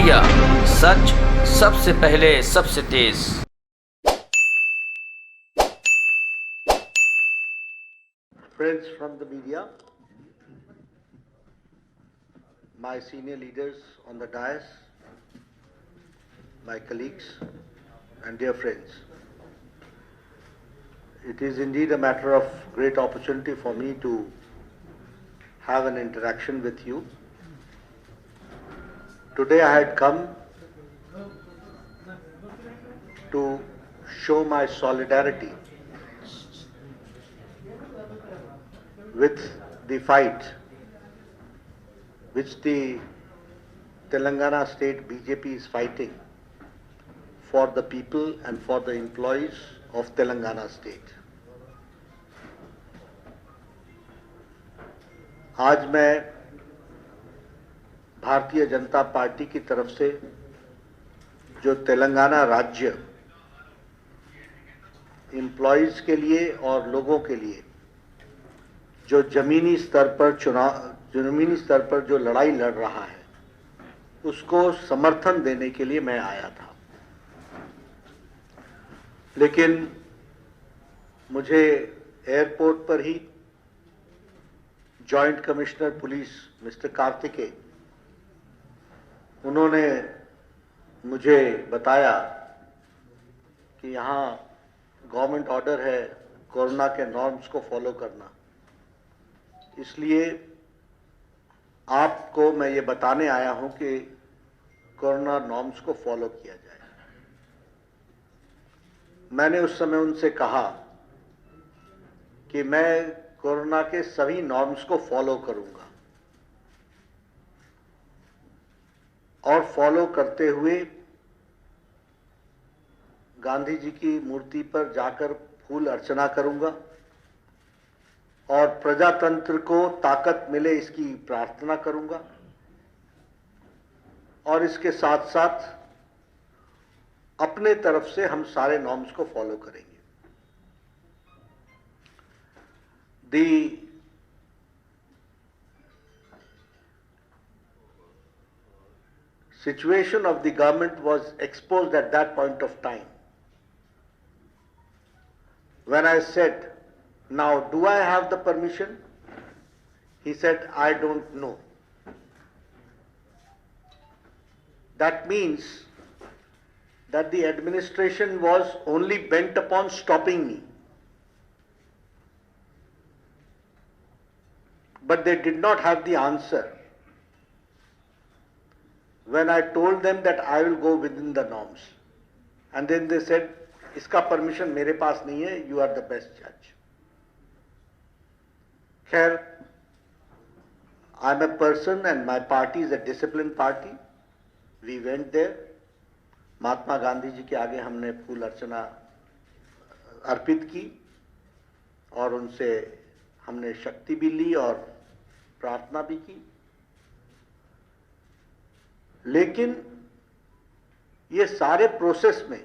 Media, सच सबसे पहले सबसे तेज। Friends from the media, my senior leaders on the dais, my colleagues and dear friends. It is indeed a matter of great opportunity for me to have an interaction with you. Today I had come to show my solidarity with the fight which the Telangana state BJP is fighting for the people and for the employees of Telangana state. आज मैं भारतीय Janata party की तरफ से जो तेलंगाना राज्य employees के लिए और लोगों के लिए जो जमीनी स्तर पर जो लड़ाई लड़ रहा है उसको समर्थन देने के लिए मैं आया था। लेकिन मुझे एयरपोर्ट पर ही joint commissioner police mister Kartikeya उन्होंने मुझे बताया कि यहाँ गवर्नमेंट ऑर्डर है कोरोना के नॉर्म्स को फॉलो करना, इसलिए आपको मैं ये बताने आया हूं कि कोरोना नॉर्म्स को फॉलो किया जाए। मैंने उस समय उनसे कहा कि मैं कोरोना के सभी नॉर्म्स को फॉलो करूंगा और फॉलो करते हुए गांधी जी की मूर्ति पर जाकर फूल अर्चना करूंगा और प्रजातंत्र को ताकत मिले इसकी प्रार्थना करूंगा और इसके साथ साथ अपने तरफ से हम सारे नॉर्म्स को फॉलो करेंगे। The situation of the government was exposed at that point of time. When I said, now do I have the permission? He said, I don't know. That means that the administration was only bent upon stopping me. But they did not have the answer when I told them that I will go within the norms. And then they said, iska permission mere paas nahi hai, you are the best judge. Khair, I am a person and my party is a disciplined party. We went there. Mahatma Gandhi ji के आगे हमने फूल अर्चना अर्पित की और उनसे हमने शक्ति भी ली और प्रार्थना भी की। लेकिन ये सारे प्रोसेस में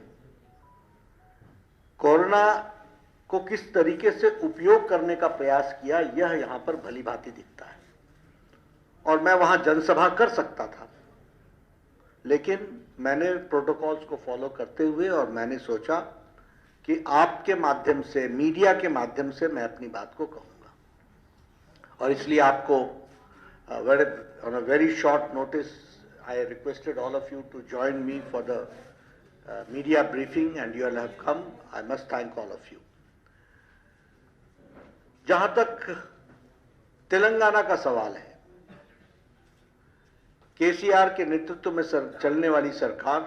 कोरोना को किस तरीके से उपयोग करने का प्रयास किया यह यहां पर भली भांति दिखता है। और मैं वहां जनसभा कर सकता था, लेकिन मैंने प्रोटोकॉल्स को फॉलो करते हुए और मैंने सोचा कि आपके माध्यम से, मीडिया के माध्यम से मैं अपनी बात को कहूंगा और इसलिए आपको on a very short notice I requested all of you to join me for the media briefing and you all have come. I must thank all of you. जहां तक तेलंगाना का सवाल है, केसीआर के नेतृत्व में चलने वाली सरकार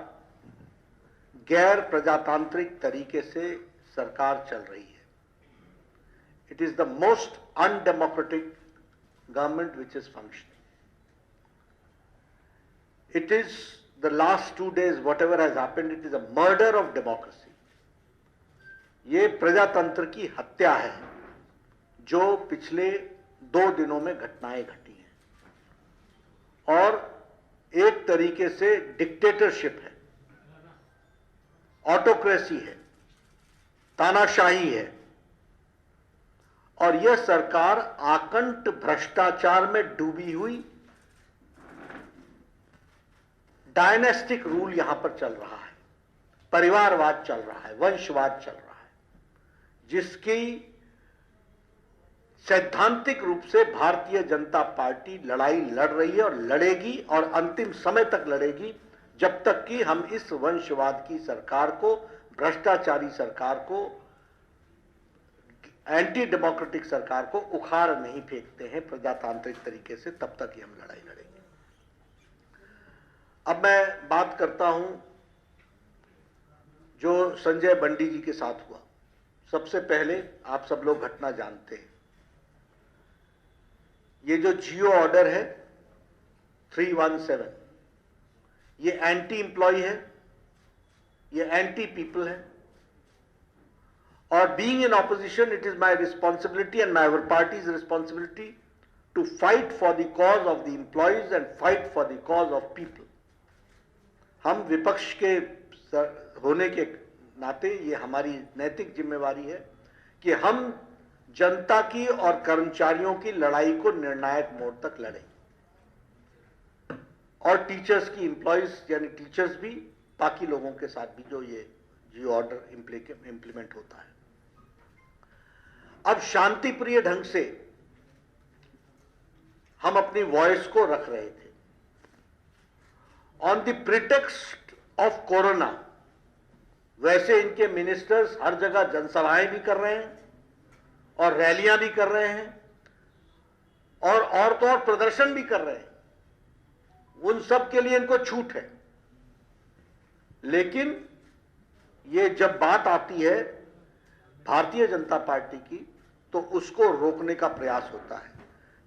गैर प्रजातांत्रिक तरीके से सरकार चल रही है। It is the most undemocratic government which is functioning. It is the last 2 days, whatever has happened, it is a murder of democracy. ये प्रजातंत्र की हत्या है जो पिछले 2 दिनों में घटनाएं घटी हैं और एक तरीके से डिक्टेटरशिप है, ऑटोक्रेसी है, तानाशाही है और यह सरकार आकंठ भ्रष्टाचार में डूबी हुई डायनेस्टिक रूल यहां पर चल रहा है, परिवारवाद चल रहा है, वंशवाद चल रहा है, जिसकी सैद्धांतिक रूप से भारतीय जनता पार्टी लड़ाई लड़ रही है और लड़ेगी और अंतिम समय तक लड़ेगी, जब तक कि हम इस वंशवाद की सरकार को, भ्रष्टाचारी सरकार को, एंटी डेमोक्रेटिक सरकार को उखाड़ नहीं फेंकते हैं प्रजातांत्रिक तरीके से, तब तक ही हम लड़ाई लड़ेंगे। अब मैं बात करता हूं जो संजय बंडी जी के साथ हुआ। सबसे पहले आप सब लोग घटना जानते हैं। ये जो जियो ऑर्डर है 317, ये एंटी एम्प्लॉय है, ये एंटी पीपल है, और being in opposition it is my responsibility and my party's responsibility to fight for the cause of the employees and fight for the cause of people. हम विपक्ष के होने के नाते ये हमारी नैतिक जिम्मेवारी है कि हम जनता की और कर्मचारियों की लड़ाई को निर्णायक मोड़ तक लड़ें, और टीचर्स की, एम्प्लॉयज यानी टीचर्स भी, बाकी लोगों के साथ भी जो ये जियो ऑर्डर इंप्लीमेंट होता है। अब शांतिप्रिय ढंग से हम अपनी वॉइस को रख रहे थे। On the pretext of corona, वैसे इनके मिनिस्टर्स हर जगह जनसभाएं भी कर रहे हैं और रैलियां भी कर रहे हैं और तो और प्रदर्शन भी कर रहे हैं, उन सब के लिए इनको छूट है। लेकिन ये जब बात आती है भारतीय जनता पार्टी की, तो उसको रोकने का प्रयास होता है।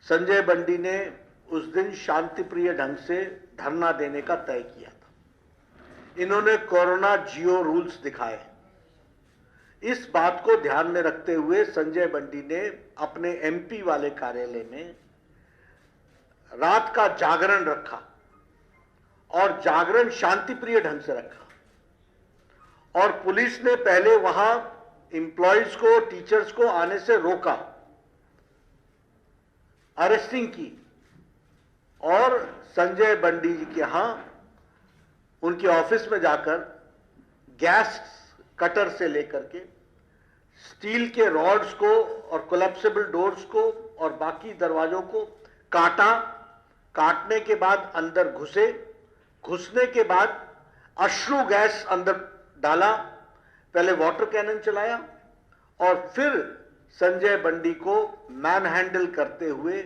संजय बंडी ने उस दिन शांतिप्रिय ढंग से धरना देने का तय किया था। इन्होंने कोरोना जियो रूल्स दिखाए। इस बात को ध्यान में रखते हुए संजय बंडी ने अपने एमपी वाले कार्यालय में रात का जागरण रखा, और जागरण शांतिप्रिय ढंग से रखा, और पुलिस ने पहले वहां एम्प्लॉयज को, टीचर्स को आने से रोका, अरेस्टिंग की, और संजय बंडी जी के यहां उनके ऑफिस में जाकर गैस कटर से लेकर के स्टील के रॉड्स को और कोलैप्सिबल डोर्स को और बाकी दरवाजों को काटा। काटने के बाद अंदर घुसने के बाद अश्रु गैस अंदर डाला, पहले वाटर कैनन चलाया, और फिर संजय बंडी को मैन हैंडल करते हुए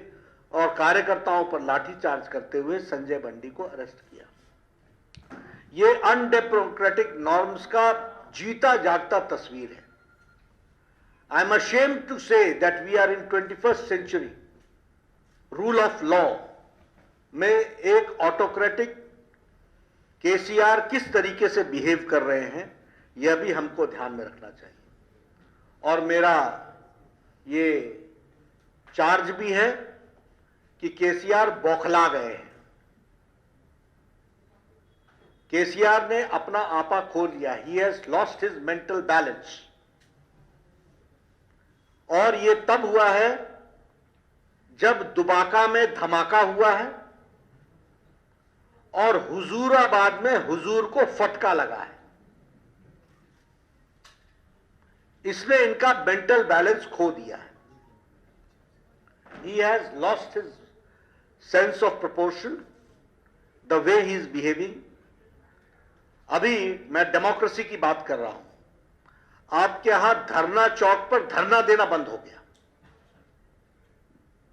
और कार्यकर्ताओं पर लाठीचार्ज करते हुए संजय बंडी को अरेस्ट किया। ये अनडेमोक्रेटिक नॉर्म्स का जीता जागता तस्वीर है। I am ashamed to say that we are in 21st century. Rule of law में एक ऑटोक्रेटिक केसीआर किस तरीके से बिहेव कर रहे हैं, यह भी हमको ध्यान में रखना चाहिए। और मेरा ये चार्ज भी है कि केसीआर बौखला गए हैं। केसीआर ने अपना आपा खो लिया। He has lost his mental balance. और ये तब हुआ है जब दुबाका में धमाका हुआ है और हुजूराबाद में हुजूर को फटका लगा है। इसने इनका मेंटल बैलेंस खो दिया है। He has lost his sense of proportion, the way he is behaving. अभी मैं डेमोक्रेसी की बात कर रहा हूं। आपके यहां धरना चौक पर धरना देना बंद हो गया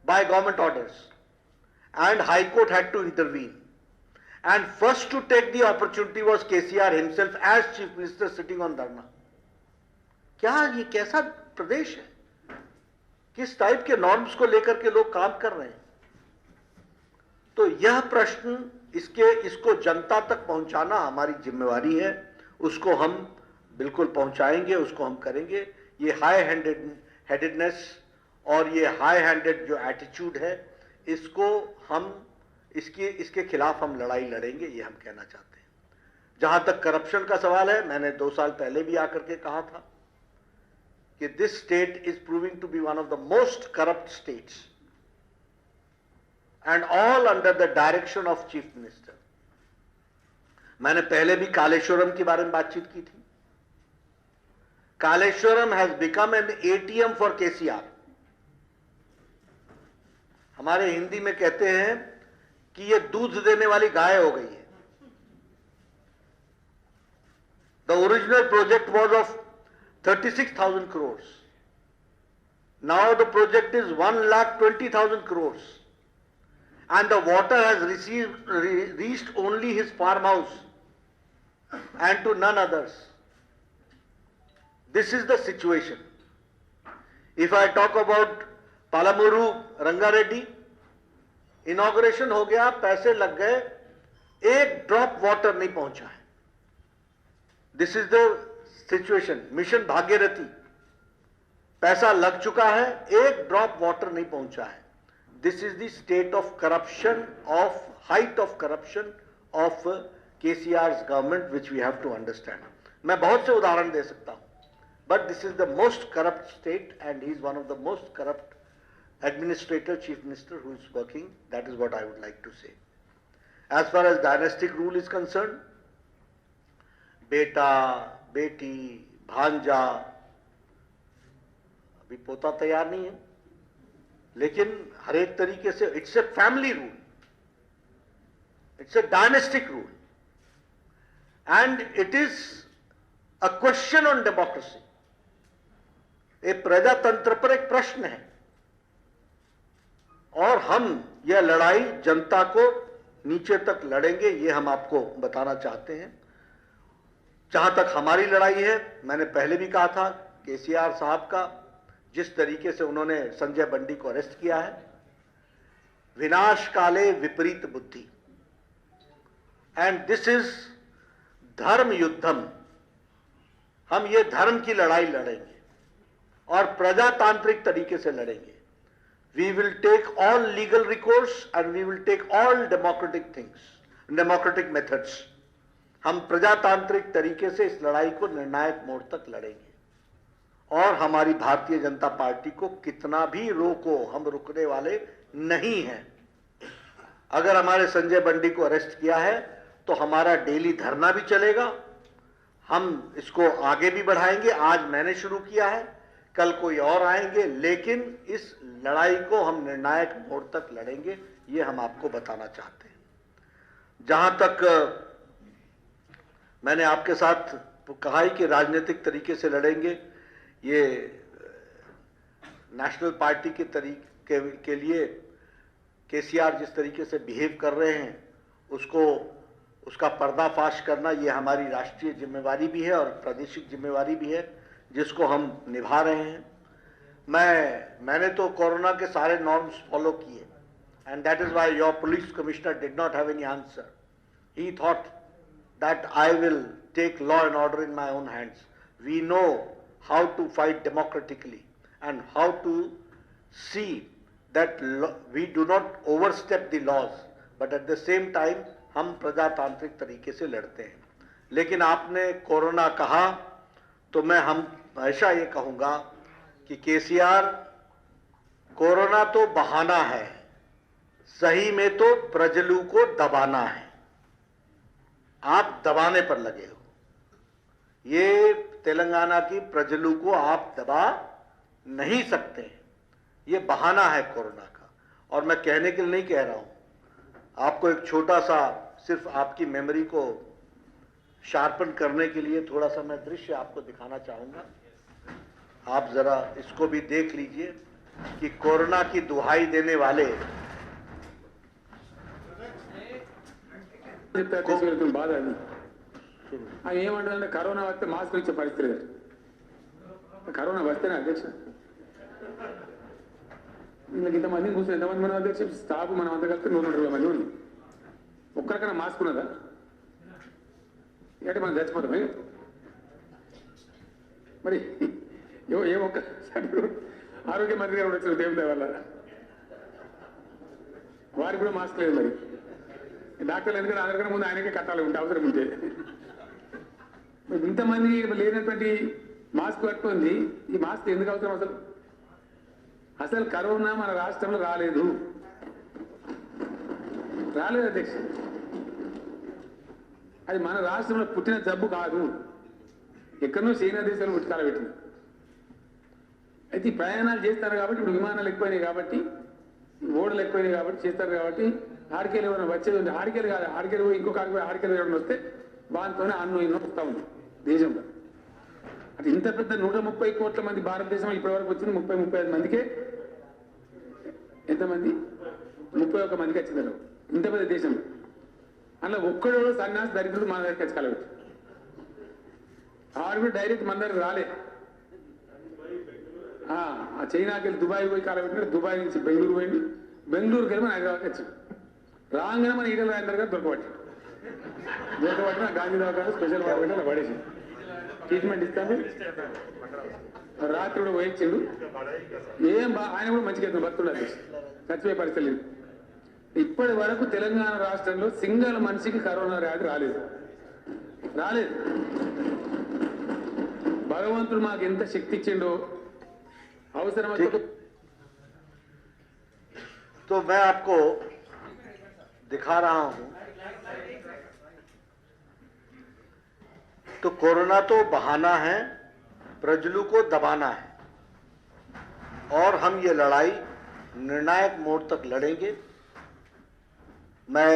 by government orders, and High Court had to intervene. And first to take the opportunity was KCR himself as Chief Minister sitting on dharna. क्या ये कैसा प्रदेश है? किस टाइप के नॉर्म्स को लेकर के लोग काम कर रहे हैं? तो यह प्रश्न इसको जनता तक पहुंचाना हमारी जिम्मेवारी है। उसको हम बिल्कुल पहुंचाएंगे, उसको हम करेंगे। ये हाई हेडेडनेस और ये हाई हैंडेड जो एटीट्यूड है, इसको हम इसके खिलाफ हम लड़ाई लड़ेंगे, ये हम कहना चाहते हैं। जहां तक करप्शन का सवाल है, मैंने 2 साल पहले भी आकर के कहा था कि this state is proving to be one of the most corrupt states, and all under the direction of Chief Minister. मैंने पहले भी कालेश्वरम के बारे में बातचीत की थी। Kaleshwaram has become an ATM for KCR. हमारे हिंदी में कहते हैं कि ये दूध देने वाली गाय हो गई है। The original project was of 36,000 crores. Now the project is 1,20,000 crores. And the water has reached only his farmhouse and to none others. This is the situation. If I talk about Palamuru Rangareddy, inauguration हो गया, पैसे लग गए, एक drop water नहीं पहुंचा है। This is the situation. Mission Bhagirathi, पैसा लग चुका है, एक ड्रॉप वाटर नहीं पहुंचा है। This is the state of corruption, of height of corruption of KCR's government, which we have to understand. मैं बहुत से उदाहरण दे सकता हूं, but this is the most corrupt state and he is one of the most corrupt administrator, chief minister who is working. That is what I would like to say. As far as dynastic rule is concerned, बेटा, बेटी, भांजा, अभी पोता तैयार नहीं है, लेकिन हर एक तरीके से it's a family rule, it's a dynastic rule and it is a question on democracy. एक प्रजातंत्र पर एक प्रश्न है और हम यह लड़ाई जनता को नीचे तक लड़ेंगे, ये हम आपको बताना चाहते हैं। जहां तक हमारी लड़ाई है, मैंने पहले भी कहा था, केसीआर साहब का जिस तरीके से उन्होंने संजय बंडी को अरेस्ट किया है, विनाश काले विपरीत बुद्धि, एंड दिस इज धर्म युद्धम। हम ये धर्म की लड़ाई लड़ेंगे और प्रजातांत्रिक तरीके से लड़ेंगे। We will take all legal recourse and we will take all democratic things, democratic methods. हम प्रजातांत्रिक तरीके से इस लड़ाई को निर्णायक मोड़ तक लड़ेंगे और हमारी भारतीय जनता पार्टी को कितना भी रोको, हम रुकने वाले नहीं हैं। अगर हमारे संजय बंडी को अरेस्ट किया है तो हमारा डेली धरना भी चलेगा, हम इसको आगे भी बढ़ाएंगे। आज मैंने शुरू किया है, कल कोई और आएंगे, लेकिन इस लड़ाई को हम निर्णायक मोड़ तक लड़ेंगे, ये हम आपको बताना चाहते हैं। जहां तक मैंने आपके साथ कहा है कि राजनीतिक तरीके से लड़ेंगे, ये नेशनल पार्टी के तरीके के लिए केसीआर जिस तरीके से बिहेव कर रहे हैं उसका पर्दाफाश करना, ये हमारी राष्ट्रीय जिम्मेवारी भी है और प्रादेशिक जिम्मेवारी भी है, जिसको हम निभा रहे हैं। मैंने तो कोरोना के सारे नॉर्म्स फॉलो किए, and that is why your police commissioner did not have any answer. He thought that I will take law and order in my own hands. We know how to fight democratically and how to see that we do not overstep the laws, but at the same time हम प्रजातांत्रिक तरीके से लड़ते हैं। लेकिन आपने corona कहा तो मैं हमेशा ये कहूंगा कि केसीआर, कोरोना तो बहाना है, सही में तो प्रजलू को दबाना है। आप दबाने पर लगे हो, ये तेलंगाना की प्रजलू को आप दबा नहीं सकते, ये बहाना है कोरोना का। और मैं कहने के लिए नहीं कह रहा हूं, आपको एक छोटा सा, सिर्फ आपकी मेमोरी को शार्पन करने के लिए थोड़ा सा मैं दृश्य आपको दिखाना चाहूंगा। आप जरा इसको भी देख लीजिए कि कोरोना की दुहाई देने वाले బాధ అది ఏమంటుందంటే కరోనా వస్తే మాస్క్ ఇచ్చే పరిస్థితి లేదు. కరోనా వస్తేనే అధ్యక్ష వీళ్ళకి ఇంతమంది కూర్చొని ఎంతమంది మనం అధ్యక్ష స్టాఫ్ మనం అంతా కలిపి 120 మంది ఉంది. ఒక్కరికైనా మాస్క్ ఉన్నదా? అంటే మనం చచ్చిపోతాం. మరి ఏ ఒక్క ఆరోగ్య మంత్రి గారు వచ్చిన దేవుడి వల్ల వారికి కూడా మాస్క్ లేదు. మరి డాక్టర్లు ఎందుకంటే అందరికన్నా ముందు ఆయనకే కట్టాలి ఉంటే అవసరం ఉంటే. ఇంతమంది లేనటువంటి మాస్క్ కట్టుకుంది, ఈ మాస్క్ ఎందుకు అవసరం? అసలు కరోనా మన రాష్ట్రంలో రాలేదు అధ్యక్ష. అది మన రాష్ట్రంలో పుట్టిన జబ్బు కాదు, ఎక్కడనో చైనా దేశంలో పుట్టుకాల పెట్టింది. అయితే ఈ ప్రయాణాలు చేస్తారు కాబట్టి, ఇప్పుడు విమానాలు ఎక్కువైనాయి కాబట్టి, ఓడలు ఎక్కువైనాయి కాబట్టి చేస్తారు కాబట్టి, ఆడికెళ్ళి ఏమైనా వచ్చేది ఉంది. ఆడికెళ్ళి కాదు, ఆడికెళ్ళి పోయి ఇంకొక ఆడికి పోయి ఆడికెళ్ళి ఏమైనా వస్తే దాంతోనే అన్నం ఇన్నం వస్తూ ఉంది దేశంలో. అంటే ఇంత పెద్ద 130 కోట్ల మంది భారతదేశంలో ఇప్పటివరకు వచ్చింది 30-35 మందికే. ఎంతమంది? 31 మందికి వచ్చింది ఇంత పెద్ద దేశంలో. అలా ఒక్కడో సన్యాసి దరిద్రుడు మన దగ్గరికి వచ్చి కలవచ్చు. ఆడు కూడా డైరెక్ట్ మన దగ్గర రాలే. ఆ చైనాకి వెళ్ళి దుబాయ్ పోయి కాలబెట్టినాడు, దుబాయ్ నుంచి బెంగళూరు పోయింది, బెంగళూరుకి వెళ్ళి మన హైదరాబాద్కి వచ్చింది. రాగానే మన ఈటల రాజేందర్ గారు దొరకబట్టిన గాంధీ దవాఖాన స్పెషల్ కాబట్టి అలా పడేసింది. ట్రీట్మెంట్ ఇస్తాను, రాత్రి కూడా పోయించిండు. ఆయన కూడా మంచిగా భక్తుడు చచ్చిపోయే పరిస్థితి లేదు. ఇప్పటి వరకు తెలంగాణ రాష్ట్రంలో సింగల్ మనిషికి కరోనా వ్యాధి రాలేదు. భగవంతుడు మాకు ఎంత శక్తి ఇచ్చిండో అవసరమైతే. तो मैं आपको दिखा रहा हूं, तो कोरोना तो बहाना है, प्रजलू को दबाना है, और हम ये लड़ाई निर्णायक मोड़ तक लड़ेंगे। मैं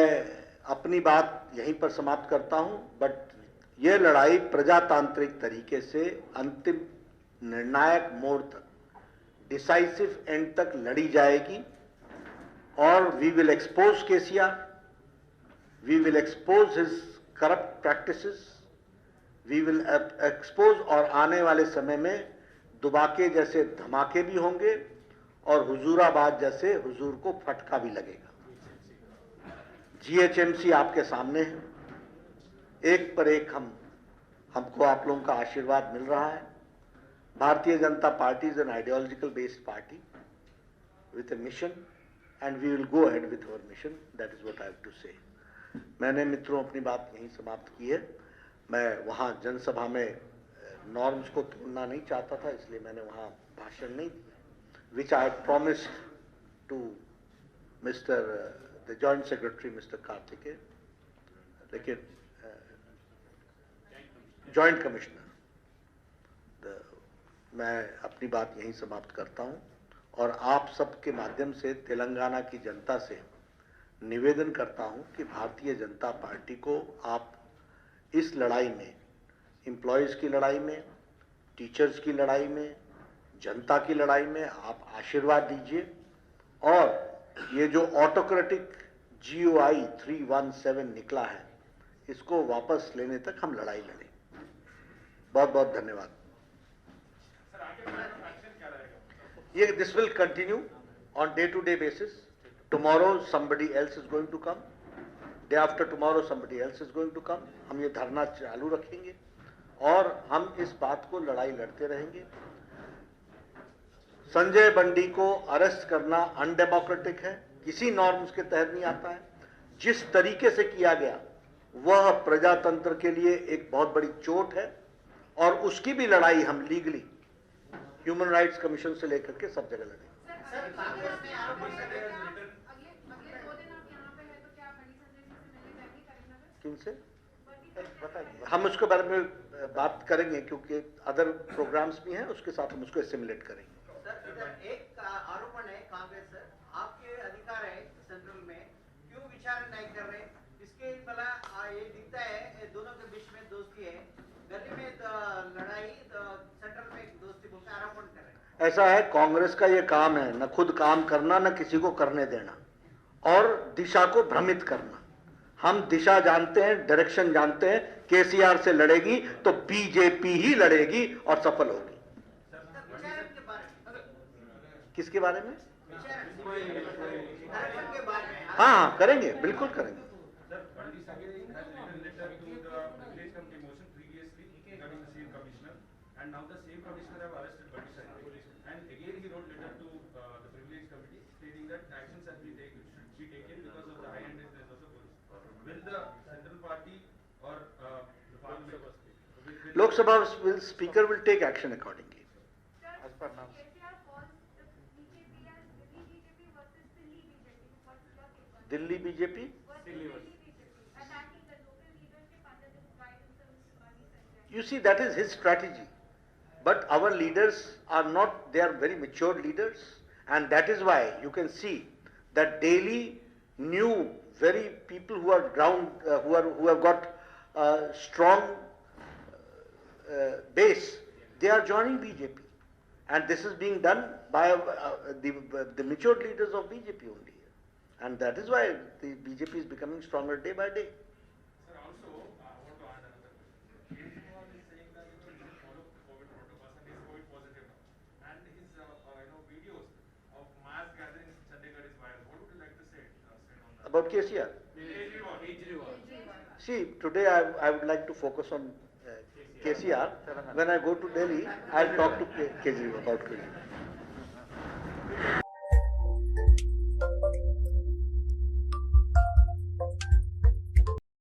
अपनी बात यहीं पर समाप्त करता हूं, बट ये लड़ाई प्रजातांत्रिक तरीके से अंतिम निर्णायक मोड़ तक, डिसाइसिव एंड तक लड़ी जाएगी। और we will expose KCR, we will expose his corrupt practices, we will expose, और आने वाले समय में दुबाके जैसे धमाके भी होंगे और हुजूराबाद जैसे हुजूर को फटका भी लगेगा। जीएचएमसी आपके सामने है, एक पर एक हमको आप लोगों का आशीर्वाद मिल रहा है। Bharatiya Janata Party is an ideological based party with a mission, and we will go ahead with our mission. That is what I have to say. मैंने मित्रों अपनी बात यहीं समाप्त की है। मैं वहाँ जनसभा में नॉर्म्स को तोड़ना नहीं चाहता था, इसलिए मैंने वहाँ भाषण नहीं दिया, which I had promised to mister the joint secretary mister Kartikeya, लेकिन जॉइंट कमिश्नर। मैं अपनी बात यहीं समाप्त करता हूं और आप सबके माध्यम से तेलंगाना की जनता से निवेदन करता हूं कि भारतीय जनता पार्टी को आप इस लड़ाई में, एम्प्लॉयज़ की लड़ाई में, टीचर्स की लड़ाई में, जनता की लड़ाई में आप आशीर्वाद दीजिए। और ये जो ऑटोक्रेटिक GOI 317 निकला है, इसको वापस लेने तक हम लड़ाई लड़ें। बहुत बहुत धन्यवाद। ये this will continue on day to day basis. Tomorrow somebody else is going to come. Day after tomorrow somebody else is going to come. हम ये धरना चालू रखेंगे और हम इस बात को लड़ाई लड़ते रहेंगे। संजय बंडी को अरेस्ट करना अनडेमोक्रेटिक है, किसी नॉर्म्स के तहत नहीं आता है। जिस तरीके से किया गया वह प्रजातंत्र के लिए एक बहुत बड़ी चोट है, और उसकी भी लड़ाई हम लीगली ह्यूमन राइट्स कमीशन से लेकर के सब जगह लड़ेंगे। किनसे बताइए, हम उसके बारे में बात करेंगे क्योंकि अदर प्रोग्राम्स भी हैं, उसके साथ हम उसको एसिमुलेट करेंगे। सर, इधर एक आरोपण है कांग्रेस सर, आपके अधिकार है सेंट्रल में, क्यों विचार नहीं कर रहे? इसके भला ये दिखता है दोनों के बीच में दोस्ती है, गली में लड़ाई, सेंट्रल में दोस्ती बोलते आरोपण कर रहे हैं। ऐसा है, कांग्रेस का ये काम है न खुद काम करना, न किसी को करने देना, और दिशा को भ्रमित करना। हम दिशा जानते हैं, डायरेक्शन जानते हैं। केसीआर से लड़ेगी तो बीजेपी ही लड़ेगी और सफल होगी। किसके बारे में? हाँ हाँ करेंगे, बिल्कुल करेंगे। Lok Sabha speaker will take action accordingly. Delhi BJP You see, that is his strategy. But our leaders are not, they are very mature leaders, and that is why you can see that daily new, very people who are ground, who have got strong base, they are joining BJP. And this is being done by the mature leaders of BJP only. And that is why the BJP is becoming stronger day by day. Sir, also, I want to add another question. Kejriwal is saying that he should follow COVID protocols and he is COVID positive now. And his videos of mass gatherings in Chandigarh is viral. What would you like to say on that? About KCR. Kejriwal. See, today I would like to focus on KCR. When I go to Delhi, I'll talk to Kejriwal about Kejriwal.